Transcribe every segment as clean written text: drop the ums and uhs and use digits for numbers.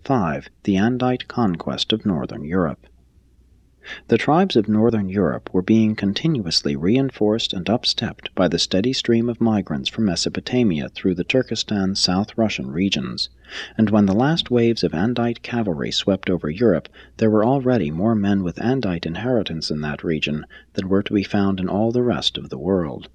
5. The Andite Conquest of Northern Europe. The tribes of Northern Europe were being continuously reinforced and upstepped by the steady stream of migrants from Mesopotamia through the Turkestan South Russian regions, and when the last waves of Andite cavalry swept over Europe, there were already more men with Andite inheritance in that region than were to be found in all the rest of the world.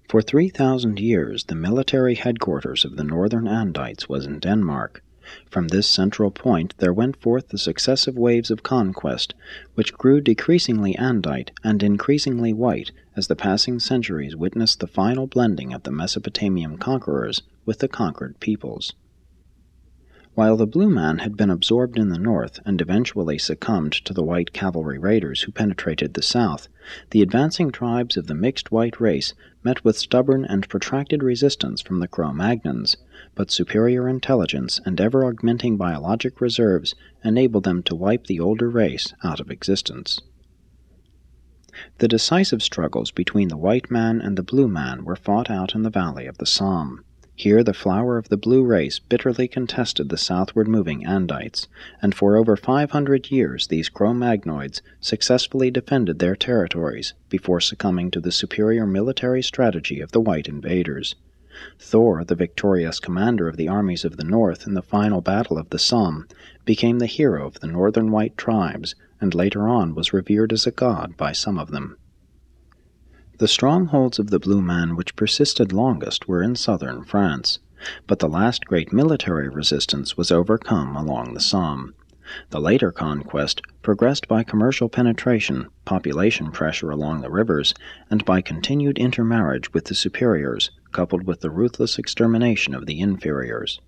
For 3,000 years the military headquarters of the Northern Andites was in Denmark. From this central point there went forth the successive waves of conquest, which grew decreasingly Andite and increasingly white as the passing centuries witnessed the final blending of the Mesopotamian conquerors with the conquered peoples. While the blue man had been absorbed in the north and eventually succumbed to the white cavalry raiders who penetrated the south, the advancing tribes of the mixed white race met with stubborn and protracted resistance from the Cro-Magnons, but superior intelligence and ever-augmenting biologic reserves enabled them to wipe the older race out of existence. The decisive struggles between the white man and the blue man were fought out in the valley of the Somme. Here the flower of the blue race bitterly contested the southward-moving Andites, and for over 500 years these Cro-Magnoids successfully defended their territories before succumbing to the superior military strategy of the white invaders. Thor, the victorious commander of the armies of the north in the final battle of the Somme, became the hero of the northern white tribes, and later on was revered as a god by some of them. The strongholds of the blue man which persisted longest were in southern France, but the last great military resistance was overcome along the Somme. The later conquest progressed by commercial penetration, population pressure along the rivers, and by continued intermarriage with the superiors, coupled with the ruthless extermination of the inferiors.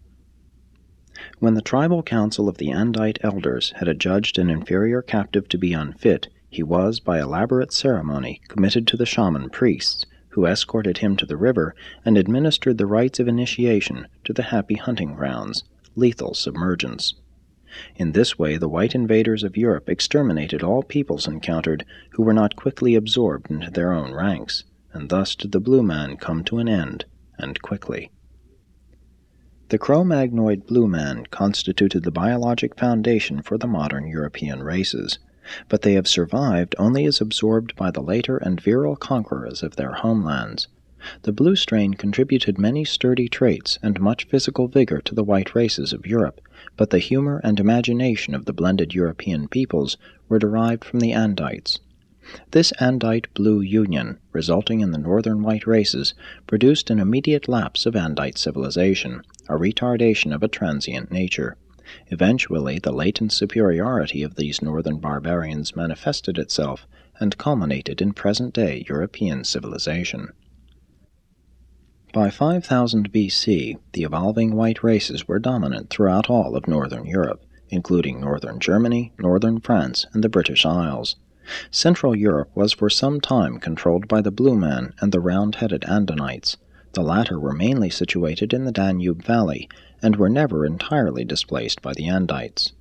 When the tribal council of the Andite elders had adjudged an inferior captive to be unfit, he was, by elaborate ceremony, committed to the shaman priests, who escorted him to the river and administered the rites of initiation to the happy hunting grounds, lethal submergence. In this way the white invaders of Europe exterminated all peoples encountered who were not quickly absorbed into their own ranks, and thus did the blue man come to an end, and quickly. The Cro-Magnoid blue man constituted the biologic foundation for the modern European races, but they have survived only as absorbed by the later and virile conquerors of their homelands. The blue strain contributed many sturdy traits and much physical vigor to the white races of Europe, but the humor and imagination of the blended European peoples were derived from the Andites. This Andite-blue union, resulting in the northern white races, produced an immediate lapse of Andite civilization, a retardation of a transient nature. Eventually, the latent superiority of these northern barbarians manifested itself and culminated in present-day European civilization. By 5000 BC, the evolving white races were dominant throughout all of northern Europe, including northern Germany, northern France, and the British Isles. Central Europe was for some time controlled by the blue man and the round-headed Andonites. The latter were mainly situated in the Danube Valley, and were never entirely displaced by the Andites.